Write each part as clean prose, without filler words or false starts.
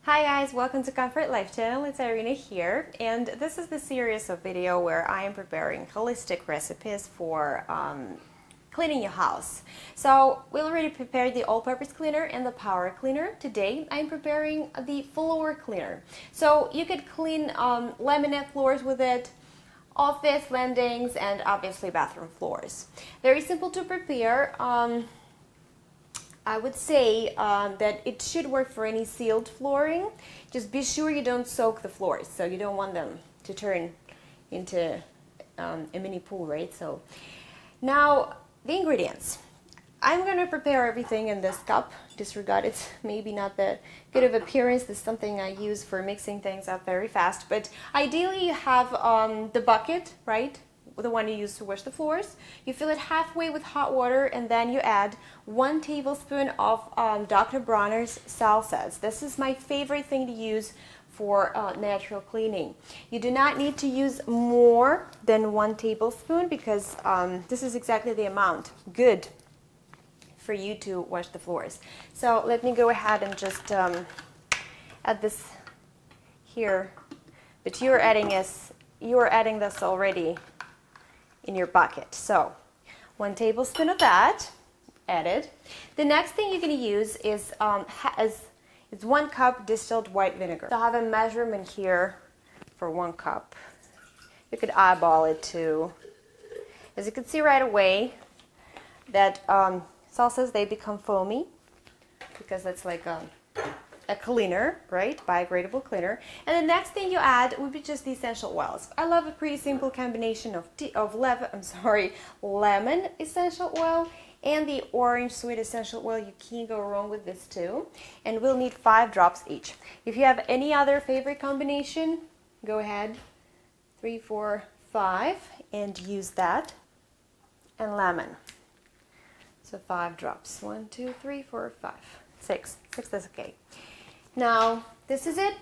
Hi guys, welcome to Comfort Life channel. It's Irina here, and this is the series of video where I am preparing holistic recipes for cleaning your house. So we already prepared the all-purpose cleaner and the power cleaner. Today I'm preparing the floor cleaner. So you could clean laminate floors with it, office landings, and obviously bathroom floors. Very simple to prepare. I would say that it should work for any sealed flooring. Just be sure you don't soak the floors, so you don't want them to turn into a mini pool, right? So now the ingredients. I'm going to prepare everything in this cup. Disregard it's maybe not that good of appearance. This is something I use for mixing things up very fast, but ideally you have the bucket, right? The one you use to wash the floors. You fill it halfway with hot water, and then you add 1 tablespoon of Dr. Bronner's salsas. This is my favorite thing to use for natural cleaning. You do not need to use more than 1 tablespoon because this is exactly the amount good for you to wash the floors. So let me go ahead and just add this here, but you're adding this already in your bucket. So 1 tablespoon of that added. The next thing you're going to use is 1 cup distilled white vinegar. So I have a measurement here for 1 cup. You could eyeball it too. As you can see right away that salsas, they become foamy because that's like a cleaner, right? Biodegradable cleaner. And the next thing you add would be just the essential oils. I love a pretty simple combination of lemon essential oil and the orange sweet essential oil. You can't go wrong with this too. And we'll need 5 drops each. If you have any other favorite combination, go ahead, 3, 4, 5, and use that. And lemon. So 5 drops. 1, 2, 3, 4, 5, 6. 6 is okay. Now, this is it.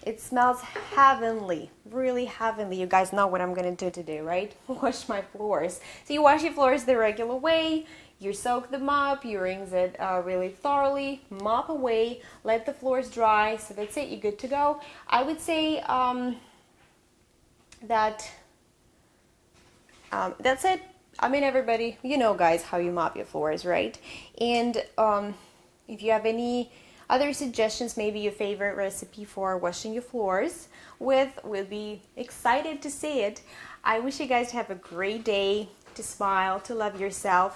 It smells heavenly, really heavenly. You guys know what I'm going to do today, right? Wash my floors. So you wash your floors the regular way. You soak them up, you rinse it really thoroughly, mop away, let the floors dry. So that's it, you're good to go. I would say that's it. I mean, everybody, you know, guys, how you mop your floors, right? And if you have any other suggestions, maybe your favorite recipe for washing your floors with, we'll be excited to see it. I wish you guys to have a great day, to smile, to love yourself,